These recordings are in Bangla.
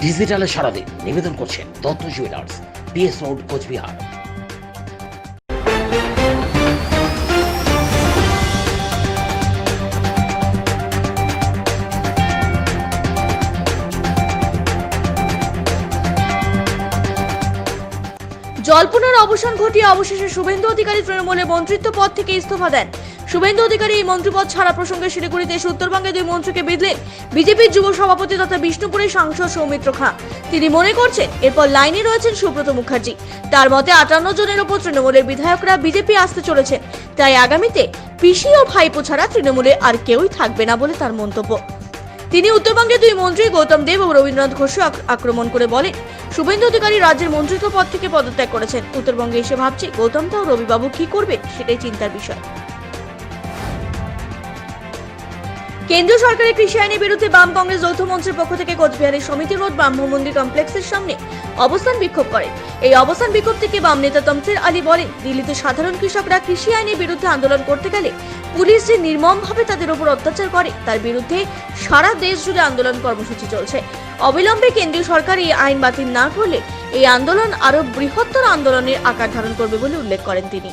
ডিজিটালে সারা দিন নিবেদন করছেন Dutta jewellers, PS road, Cooch Behar. জল্পনার অবসান ঘটিয়ে অবশেষে শুভেন্দু অধিকারী তৃণমূলের মন্ত্রিত্ব পদ থেকে ইস্তফা দেন। শুভেন্দু অধিকারী এই মন্ত্রীপদ ছাড়া প্রসঙ্গে শিলিগুড়িতে এসে উত্তরবঙ্গে দুই মন্ত্রীকে বিঁধলেন বিজেপির যুব সভাপতি তথা বিষ্ণুপুরের সাংসদ সৌমিত্র খাঁ। তিনি মনে করছেন এরপর লাইনে রয়েছেন সুব্রত মুখার্জি। তার মতে 58 জনের ওপর তৃণমূলের বিধায়করা বিজেপি আসতে চলেছেন, তাই আগামীতে পিসি ও ভাইপো ছাড়া তৃণমূলে আর কেউই থাকবে না বলে তার মন্তব্য। তিনি উত্তরবঙ্গের দুই মন্ত্রী গৌতম দেব ও রবীন্দ্রনাথ ঘোষকে আক্রমণ করে বলেন, শুভেন্দু অধিকারী রাজ্যের মন্ত্রিত্ব পদ থেকে পদত্যাগ করেছেন। উত্তরবঙ্গে এসে ভাবছি গৌতম দা ও রবিবাবু কি করবে সেটাই চিন্তার বিষয়। কেন্দ্রীয় সরকারের কৃষি আইনের বিরুদ্ধে বাম কংগ্রেস যৌথ মঞ্চের পক্ষ থেকে কোচবিহারের সমিতি রোড ব্রাহ্ম মন্দির কমপ্লেক্সের সামনে অবস্থান বিক্ষোভ করে। এই অবস্থান বিক্ষোভ থেকে বাম নেতা তমসির আলী বলেন, দিল্লিতে সাধারণ কৃষকরা কৃষি আইনের বিরুদ্ধে আন্দোলন করতে গেলে পুলিশ যে নির্মমভাবে তাদের উপর অত্যাচার করে তার বিরুদ্ধে সারা দেশ জুড়ে আন্দোলন কর্মসূচি চলছে। অবিলম্বে কেন্দ্রীয় সরকার এই আইন বাতিল না করলে এই আন্দোলন আরো বৃহত্তর আন্দোলনের আকার ধারণ করবে বলে উল্লেখ করেন তিনি।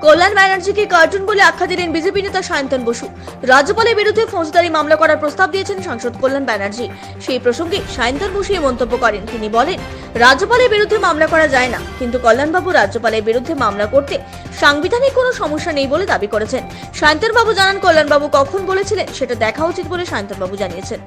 কল্যাণ ব্যানার্জিকে কার্টুন বলে আখ্যা দিলেন বিজেপি নেতা সায়ন্তন বসু। রাজ্যপালের বিরুদ্ধে ফৌজদারি মামলা করার প্রস্তাব দিয়েছেন সাংসদ কল্যাণ ব্যানার্জি। সেই প্রসঙ্গে সায়ন্তন বসু এই মন্তব্য করেন। তিনি বলেন, রাজ্যপালের বিরুদ্ধে মামলা করা যায় না, কিন্তু কল্যাণবাবু রাজ্যপালের বিরুদ্ধে মামলা করতে সাংবিধানিক কোনো সমস্যা নেই বলে দাবি করেছেন। সায়ন্তন বাবু জানান, কল্যাণবাবু কখন বলেছিলেন সেটা দেখা উচিত বলে সায়ন্তন বাবু জানিয়েছেন।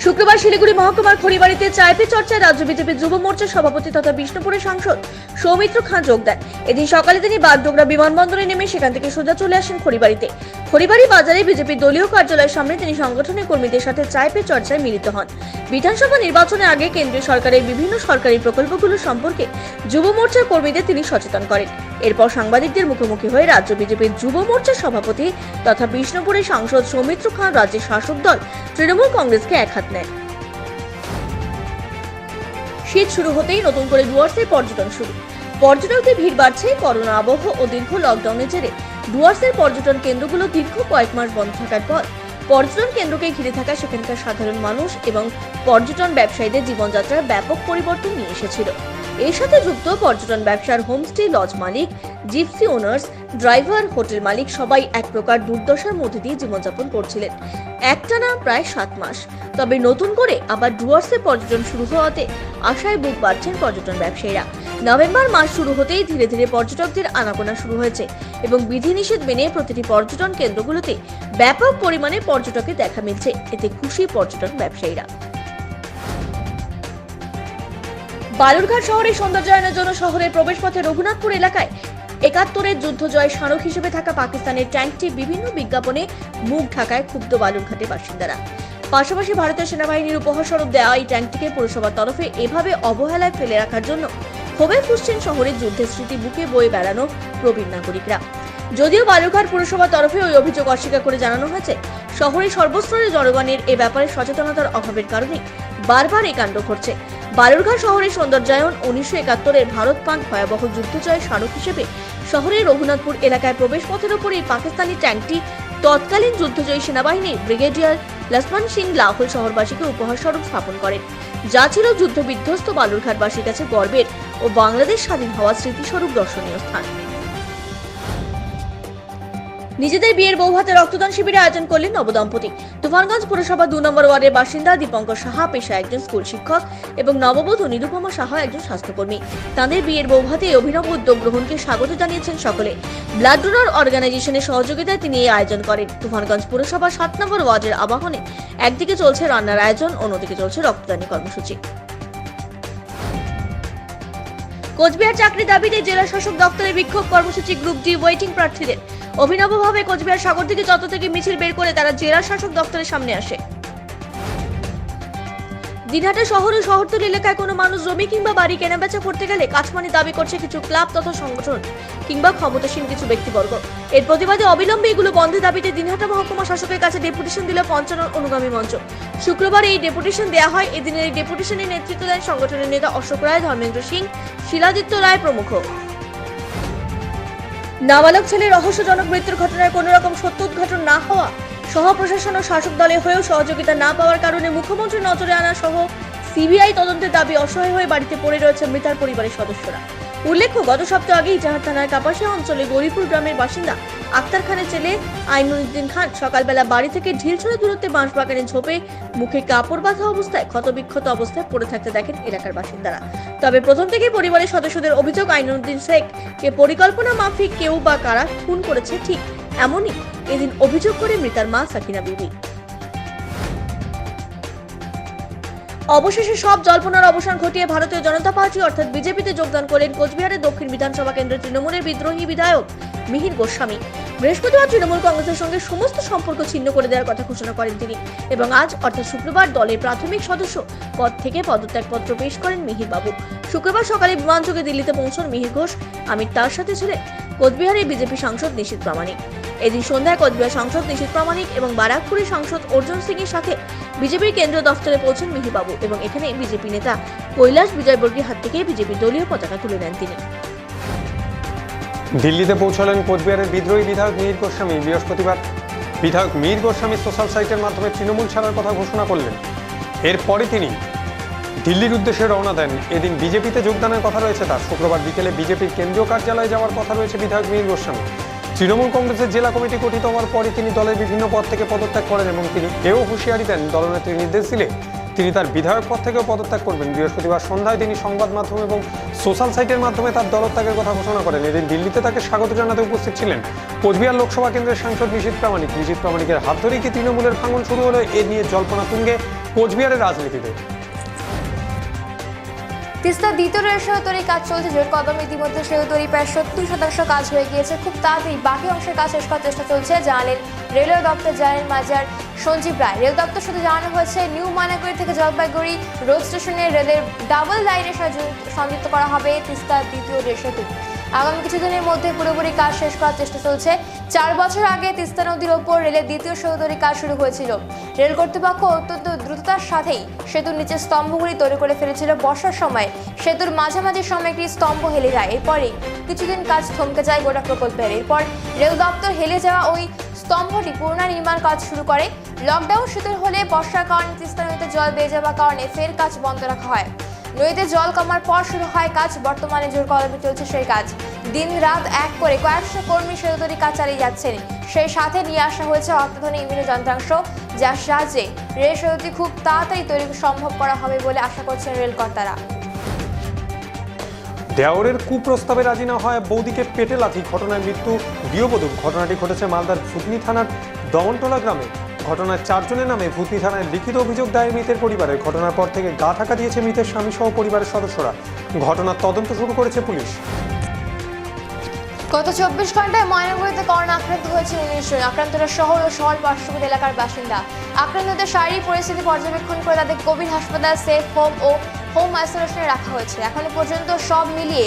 শুক্রবার শিলিগুড়ি মহকুমার খড়িবাড়িতে চায় পে চর্চায় রাজ্য বিজেপি যুব মোর্চার সভাপতি তথা বিষ্ণুপুরের সাংসদ সৌমিত্র খাঁ যোগ দেন। এদিন সকালে তিনি বাগডোগরা বিমানবন্দরে নেমে সেখান থেকে সোজা চলে আসেন খড়িবাড়িতে। খড়িবাড়ি বাজারে বিজেপির দলীয় কার্যালয়ের সামনে তিনি সংগঠনের কর্মীদের সাথে চায় পে চর্চায় মিলিত হন। বিধানসভা নির্বাচনের আগে কেন্দ্রীয় সরকারের বিভিন্ন সরকারি প্রকল্পগুলো সম্পর্কে যুব মোর্চার কর্মীদের তিনি সচেতন করেন। এরপর সাংবাদিকদের মুখোমুখি হয়ে রাজ্য বিজেপির যুব মোর্চার সভাপতি তথা বিষ্ণুপুরের সাংসদ সৌমিত্র খাঁ রাজ্যের শাসক দল তৃণমূল কংগ্রেসকে একহাত নেয়। শীত শুরু হতেই নতুন করে ডুয়ার্সের পর্যটন শুরু। পর্যটকদের ভিড় বাড়ছে। করোনা আবহ ও দীর্ঘ লকডাউনের জেরে ডুয়ার্সের পর্যটন কেন্দ্রগুলো দীর্ঘ কয়েক মাস বন্ধ থাকার পর পর্যটন কেন্দ্রকে ঘিরে থাকা সেখানকার সাধারণ মানুষ এবং পর্যটন ব্যবসায়ীদের জীবনযাত্রার ব্যাপক পরিবর্তন নিয়ে এসেছিল। এর সাথে যুক্ত পর্যটন ব্যবসার হোমস্টে লজ মালিক, জিপসি ওনার্স, ড্রাইভার, হোটেল মালিক সবাই এক প্রকার দুর্দশার মধ্যে দিয়ে জীবনযাপন করছিলেন একটানা প্রায় 7 মাস। তবে নতুন করে আবার ডুয়ার্সে পর্যটন শুরু হওয়াতে আশায় বুক বাড়ছেন পর্যটন ব্যবসায়ীরা। নভেম্বর মাস শুরু হতেই ধীরে ধীরে পর্যটকদের আনাগোনা শুরু হয়েছে এবং বিধিনিষেধ মেনে প্রতিটি পর্যটন কেন্দ্রগুলোতে ব্যাপক পরিমাণে পর্যটকের দেখা মিলছে। এতে খুশি পর্যটন ব্যবসায়ীরা। বালুরঘাট শহরে সৌন্দর্যায়নের জন্য শহরের প্রবেশপথে রঘুনাথপুর এলাকায় 71-এর যুদ্ধ জয় স্মারক হিসেবে থাকা পাকিস্তানের ট্যাঙ্কটি বিভিন্ন বিজ্ঞাপনে মুখ ঢাকায় ক্ষুব্ধ বালুরঘাটের বাসিন্দারা। পাশাপাশি ভারতীয় সেনাবাহিনীর উপহার স্বরূপ দেওয়া এই ট্যাঙ্কটিকে পুরসভার তরফে এভাবে অবহেলায় ফেলে রাখার জন্য ক্ষোভে ফুঁসছেন শহরের যুদ্ধের স্মৃতি বুকে বয়ে বেড়ানো প্রবীণ নাগরিকরা। যদিও বালুরঘাট পুরসভার তরফে ওই অভিযোগ অস্বীকার করে জানানো হয়েছে, শহরের সর্বস্তরের জনগণের এ ব্যাপারে সচেতনতার অভাবের কারণে বারবার এই কাণ্ড ঘটছে। বালুরঘাট শহরের সৌন্দর্যায়ন 1971-এর ভারত পাক ভয়াবহ যুদ্ধজয় স্মারক হিসেবে শহরের রঘুনাথপুর এলাকায় প্রবেশ পথের ওপর এই পাকিস্তানি ট্যাঙ্কটি তৎকালীন যুদ্ধজয়ী সেনাবাহিনীর ব্রিগেডিয়ার লক্ষ্মণ সিং লাহোল শহরবাসীকে উপহার স্বরূপ স্থাপন করেন, যা ছিল যুদ্ধ বিধ্বস্ত বালুরঘাটবাসীর কাছে গর্বের ও বাংলাদেশ স্বাধীন হওয়ার স্মৃতিস্বরূপ দর্শনীয় স্থান। নিজেদের বিয়ের বৌভাতে রক্তদান শিবিরের আয়োজন করলেন নবদম্পতি। তুফানগঞ্জ পুরসভা 2 নম্বর ওয়ার্ডের বাসিন্দা দীপঙ্কর সাহা পেশায় একজন স্কুল শিক্ষক এবং নববধূ নিরুপমা সাহা একজন স্বাস্থ্যকর্মী। তাদের বিয়ের বৌভাতে এই অভিনব উদ্যোগ গ্রহণকে স্বাগত জানিয়েছেন সকলে। ব্লাড ডোনার অর্গানাইজেশনের সহযোগিতায় তিনি এই আয়োজন করেন। তুফানগঞ্জ পুরসভা 7 নম্বর ওয়ার্ডের আবাহনে একদিকে চলছে রান্নার আয়োজন, অন্যদিকে চলছে রক্তদানী কর্মসূচি। কোচবিহার চাকরি দাবিতে জেলা শাসক দপ্তরে বিক্ষোভ কর্মসূচি গ্রুপ ডি ওয়েটিং প্রার্থীদের। অভিনবভাবে কোচবিহার সাগরদিঘি চত্বর থেকে মিছিল বের করে তারা জেলা শাসক দপ্তরের সামনে আসে। দিনহাটা শহর ও শহরতলি এলাকায় কোনো মানুষ জমি কিংবা বাড়ি কেনাবেচা করতে গেলে কাটমানি দাবি করছে কিছু ক্লাব তথা সংগঠন কিংবা ক্ষমতাসীন কিছু ব্যক্তিবর্গ। এর প্রতিবাদে অবিলম্বে এগুলো বন্ধের দাবিতে দিনহাটা মহকুমা শাসকের কাছে ডেপুটেশন দিল পঞ্চানন অনুগামী মঞ্চ। শুক্রবার এই ডেপুটেশন দেওয়া হয়। এদিনের এই ডেপুটেশনের নেতৃত্ব দেন সংগঠনের নেতা অশোক রায়, ধর্মেন্দ্র সিং, শিলাদিত্য রায় প্রমুখ। নাবালক ছেলে রহস্যজনক মৃত্যুর ঘটনায় কোনো রকম সত্য উদ্ঘাটন না হওয়া সহ প্রশাসন ও শাসক দলের হয়েও সহযোগিতা না পাওয়ার কারণে মুখ্যমন্ত্রীর নজরে আনা সহ সিবিআই তদন্তের দাবি অসহায় হয়ে বাড়িতে পড়ে রয়েছে মৃতার পরিবারের সদস্যরা। উল্লেখ্য, গত সপ্তাহ আগেই ইজাহার থানার কাপাসিয়া অঞ্চলে গৌরীপুর গ্রামের বাসিন্দা আক্তার খানের ছেলে আইনুদ্দিন খান সকালবেলা বাড়ি থেকে ঢিলছড়া দূরত্বে বাঁশবাগানের ঝোপে মুখে কাপড় বাঁধা অবস্থায় ক্ষতবিক্ষত অবস্থায় পড়ে থাকতে দেখেন এলাকার বাসিন্দারা। তবে প্রথম থেকেই পরিবারের সদস্যদের অভিযোগ আইনুদ্দিন শেখকে পরিকল্পনা মাফিক কেউ বা কারা খুন করেছে। ঠিক এমনই এদিন অভিযোগ করে মৃতার মা সাকিনা বিবি। অবশেষে সব জল্পনার অবসান ঘটিয়ে ভারতীয় জনতা পার্টি অর্থাৎ বিজেপিতে যোগদান করলেন কোচবিহারের দক্ষিণ বিধানসভা কেন্দ্রের তৃণমূলের বিদ্রোহী বিধায়ক মিহির গোস্বামী। বৃহস্পতিবার তৃণমূল কংগ্রেসের সঙ্গে সমস্ত সম্পর্ক ছিন্ন করে দেওয়ার কথা ঘোষণা করেন তিনি এবং আজ অর্থাৎ শুক্রবার দলের প্রাথমিক সদস্য পদ থেকে পদত্যাগপত্র পেশ করেন মিহির বাবু। শুক্রবার সকালে বিমানযোগে দিল্লিতে পৌঁছন মিহির ঘোষ। আমি তার সাথে ছিলেন কোচবিহারের বিজেপি সাংসদ নিশীথ প্রামাণিক। এদিন সন্ধ্যায় কোচবিহার সাংসদ নিশীথ প্রামাণিক এবং বারাকপুরের সাংসদ অর্জুন সিং এর সাথে বিজেপির কেন্দ্রীয় দফতরে পৌঁছেন মিহির বাবু এবং এখানে বিজেপি নেতা কৈলাস বিজয়বর্গীর হাত থেকে বিজেপির দলীয় পতাকা তুলে নেন তিনি। দিল্লিতে পৌঁছলেন কোচবিহারের বিদ্রোহী বিধায়ক মিহির গোস্বামী। বৃহস্পতিবার বিধায়ক মিহির গোস্বামী সোশ্যাল সাইটের মাধ্যমে তৃণমূল ছাড়ার কথা ঘোষণা করলেন। এরপরে তিনি দিল্লির উদ্দেশ্যে রওনা দেন। এদিন বিজেপিতে যোগদানের কথা রয়েছে তার। শুক্রবার বিকেলে বিজেপির কেন্দ্রীয় কার্যালয়ে যাওয়ার কথা রয়েছে বিধায়ক মিহির গোস্বামী। তৃণমূল কংগ্রেসের জেলা কমিটি গঠিত হওয়ার পরই তিনি দলের বিভিন্ন পদ থেকে পদত্যাগ করেন এবং তিনি এও হুঁশিয়ারি দেন দলনেত্রী নির্দেশ দিলে তিনি তার বিধায়ক পদ থেকেও পদত্যাগ করবেন। বৃহস্পতিবার সন্ধ্যায় তিনি সংবাদ মাধ্যম এবং সোশ্যাল সাইটের মাধ্যমে তার দলত্যাগের কথা ঘোষণা করেন। এদিন দিল্লিতে তাকে স্বাগত জানাতে উপস্থিত ছিলেন কোচবিহার লোকসভা কেন্দ্রের সাংসদ নিশীথ প্রামাণিক। নিশীথ প্রামাণিকের হাত ধরেই কি তৃণমূলের ভাঙন শুরু হলো, এ নিয়ে জল্পনা তুঙ্গে কোচবিহারের রাজনীতিতে। তিস্তা দ্বিতীয় রেল সেতু তৈরির কাজ চলছে জোর কদমে। ইতিমধ্যে সেতু তৈরি প্রায় 70% কাজ হয়ে গিয়েছে। খুব তাড়াতাড়ি বাকি অংশের কাজ শেষ করার চেষ্টা চলছে, জানালেন রেলওয়ে দপ্তর জেনারেল ম্যানেজার সঞ্জীব রায়। রেল দপ্তর সূত্রে জানানো হয়েছে, নিউ ময়নাগুড়ি থেকে জলপাইগুড়ি রোড স্টেশনে রেলের ডাবল লাইনের সাথে সংযুক্ত করা হবে তিস্তা দ্বিতীয় রেল সেতু। আগামী কিছুদিনের মধ্যে পুরোপুরি কাজ শেষ করার চেষ্টা চলছে। 4 বছর আগে তিস্তা নদীর ওপর রেলের দ্বিতীয় সেতু তৈরির কাজ শুরু হয়েছিল। রেল কর্তৃপক্ষ অত্যন্ত দ্রুততার সাথেই সেতুর নিচে স্তম্ভগুলি তৈরি করে ফেলেছিল। বর্ষার সময় সেতুর মাঝামাঝি সময় একটি স্তম্ভ হেলে যায়। এরপরই কিছুদিন কাজ থমকে যায় গোটা প্রকল্পের। এরপর রেল দপ্তর হেলে যাওয়া ওই স্তম্ভটি পুনর্নির্মাণ কাজ শুরু করে। লকডাউন শুরু হলে বর্ষার কারণে তিস্তা নদীতে জল বেড়ে যাওয়ার কারণে ফের কাজ বন্ধ রাখা হয়। নদীতে জল কমার পর শুরু হয় কাজ। বর্তমানে জোর কদমে চলছে সেই কাজ। দিন রাত এক করে কয়েকশো কর্মী সেতু তৈরির কাজ চালিয়ে যাচ্ছেন। সেই সাথে নিয়ে আসা হয়েছে অত্যাধুনিক বিভিন্ন যন্ত্রাংশ, যার সাহায্যে রেল সেতুটি খুব তাড়াতাড়ি তৈরি সম্ভব করা হবে বলে আশা করছেন রেল কর্তারা। দেওরের কুপ্রস্তাবে রাজি না হয় বৌদিকে পেটে লাথি, ঘটনায় মৃত্যু গৃহবধূর। ঘটনাটি ঘটেছে মালদার ভুতনি থানার দমনটোলা গ্রামে। ঘটনায় 4 জনের নামে ভুতনি থানায় লিখিত অভিযোগ দায়ের মৃতের পরিবারের। ঘটনার পর থেকে গা ঢাকা দিয়েছে মৃতের স্বামী সহ পরিবারের সদস্যরা। ঘটনার তদন্ত শুরু করেছে পুলিশ। গত 24 ঘন্টায় ময়নাগুড়িতে করোনা আক্রান্ত হয়েছে 19 জন। আক্রান্তরা শহর ও শহর পার্শ্ববর্তী এলাকার বাসিন্দা। আক্রান্তদের শারীরিক পরিস্থিতি পর্যবেক্ষণ করে তাদের কোভিড হাসপাতাল, সেফ হোম ও হোম আইসোলেশনে রাখা হয়েছে। এখনো পর্যন্ত সব মিলিয়ে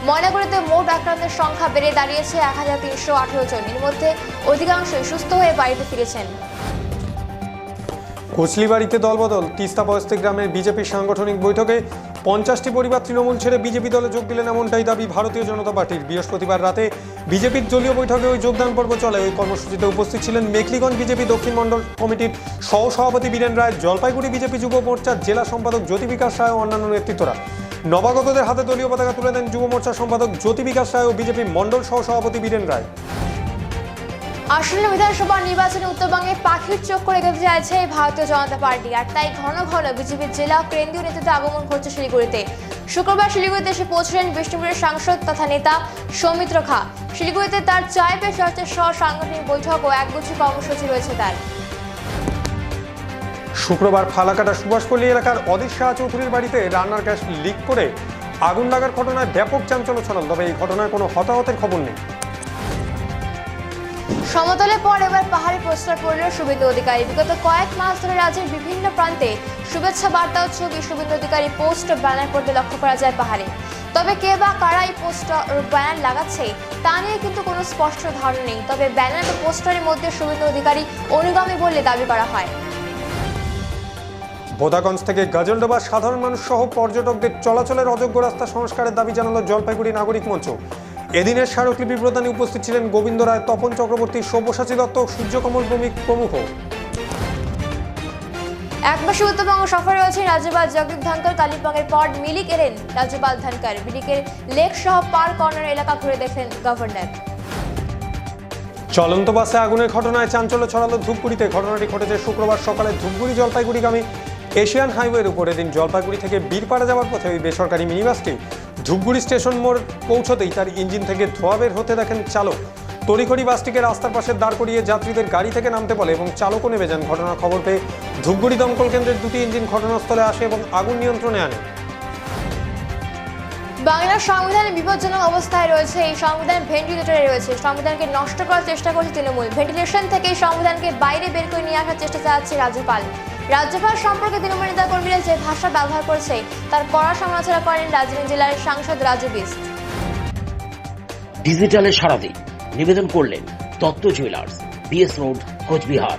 ময়নাগুড়িতে মোট আক্রান্তের সংখ্যা বেড়ে দাঁড়িয়েছে 1318 জন। এর মধ্যে অধিকাংশই সুস্থ হয়ে বাড়িতে ফিরেছেন। কোচলিবাড়িতে দলবদল। তিস্তা বস্তি গ্রামের বিজেপি সাংগঠনিক বৈঠকে 50টি পরিবার তৃণমূল ছেড়ে বিজেপি দলে যোগ দিলেন, এমনটাই দাবি ভারতীয় জনতা পার্টির। বৃহস্পতিবার রাতে বিজেপির দলীয় বৈঠকে ওই যোগদান পর্ব চলে। ওই কর্মসূচিতে উপস্থিত ছিলেন মেখলিগঞ্জ বিজেপি দক্ষিণ মণ্ডল কমিটির সহ সভাপতি বীরেন রায়, জলপাইগুড়ি বিজেপি যুব মোর্চার জেলা সম্পাদক জ্যোতি বিকাশ রায় ও অন্যান্য নেতৃত্বরা। নবাগতদের হাতে দলীয় পতাকা তুলে দেন যুব মোর্চার সম্পাদক জ্যোতি বিকাশ রায় ও বিজেপি মণ্ডল সহ সভাপতি বীরেন রায়। আসন্ন বিধানসভা নির্বাচনে উত্তরবঙ্গে পাখির চোখ করে এগোতে চাইছে ভারতীয় জনতা পার্টি, আর তাই ঘন ঘন বিজেপির জেলা কেন্দ্রীয় নেতৃত্বে আগমন ঘটছে শিলিগুড়িতে। শুক্রবার শিলিগুড়িতে এসে পৌঁছলেন বিষ্ণুপুরের সাংসদ তথা নেতা সৌমিত্র খা। শিলিগুড়িতে তার চায় পে চর্চার সহ সাংগঠনিক বৈঠক ও একগুচ্ছ কর্মসূচি রয়েছে তার। শুক্রবার ফালাকাটা সুভাষপল্লী এলাকার অদিত শাহ চৌধুরীর বাড়িতে রান্নার গ্যাস লিক করে আগুন লাগার ঘটনায় ব্যাপক চাঞ্চল্য ছড়াল। তবে এই ঘটনায় কোনো হতাহতের খবর নেই। সমতলের পর এবার পাহাড়ে প্রস্তার পড়ল শুভেন্দু অধিকারী। বিগত কয়েক মাস ধরে রাজ্যের বিভিন্ন প্রান্তে শুভেচ্ছা বার্তা ও ছবি শুভেন্দু অধিকারী পোস্ট ব্যানার পড়তে লক্ষ্য করা যায় পাহাড়ে। তবে কে বা কারা এই পোস্টার ব্যানার লাগাচ্ছে তা নিয়ে কিন্তু কোনো স্পষ্ট ধারণা নেই। তবে ব্যানার ও পোস্টারের মধ্যে শুভেন্দু অধিকারী অনুগামী বলে দাবি করা হয়। বোদাগঞ্জ থেকে গাজলডোবা সাধারণ মানুষ সহ পর্যটকদের চলাচলের অযোগ্য রাস্তা সংস্কারের দাবি জানালো জলপাইগুড়ি নাগরিক মঞ্চ। এদিনের স্মারকলিপি প্রদানে উপস্থিত ছিলেন গোবিন্দ রায়, তপন চক্রবর্তী, সব্যসাচী দত্ত, সূর্যকমল ভৌমিক প্রমুখ। এক মাসে উত্তরবঙ্গ সফরে রয়েছেন রাজ্যপাল জগদীপ ধনকর। কালিম্পংয়ের পর মিলিক এলেন রাজ্যপাল ধনকর। মিলিকের লেক সহ পার্ক কর্নার এলাকা ঘুরে দেখেন গভর্নর। চলন্ত বাসে আগুনের ঘটনায় চাঞ্চল্য ছড়ালো ধূপগুড়িতে। ঘটনাটি ঘটেছে শুক্রবার সকালে ধূপগুড়ি জলপাইগুড়িগামী এশিয়ান হাইওয়ের উপর। এদিন জলপাইগুড়ি থেকে বীরপাড়া যাওয়ার পথে ওই বেসরকারি মিনি বাসটি ধূপগুড়ি স্টেশন মোড় পৌঁছতেই তার ইঞ্জিন থেকে ধোঁয়া বের হতে দেখেন চালক। তড়িঘড়ি বাসটিকে রাস্তার পাশে দাঁড় করিয়ে যাত্রীদের গাড়ি থেকে নামতে বলে এবং চালকও নেমে যান। ঘটনার খবর পেয়ে ধূপগুড়ি দমকল কেন্দ্রের দুটি ইঞ্জিন ঘটনাস্থলে আসে এবং আগুন নিয়ন্ত্রণে আনে। বাংলার সংবিধান বিপজ্জনক অবস্থায় রয়েছে। এই সংবিধান ভেন্টিলেটরে রয়েছে। সংবিধানকে নষ্ট করার চেষ্টা করছে তৃণমূল। ভেন্টিলেশন থেকে সংবিধানকে বাইরে বের করে নিয়ে আসার চেষ্টা চালাচ্ছে রাজ্যপাল। রাজ্যপাল সম্পর্কে তৃণমূল নেতা কর্মীরা যে ভাষা ব্যবহার করছে তার কড়া সমালোচনা করেন দার্জিলিং জেলার সাংসদ রাজু বিস্ট। ডিজিটালে সারাদিন নিবেদন করলেন Dutta Jewellers, BS road, Cooch Behar.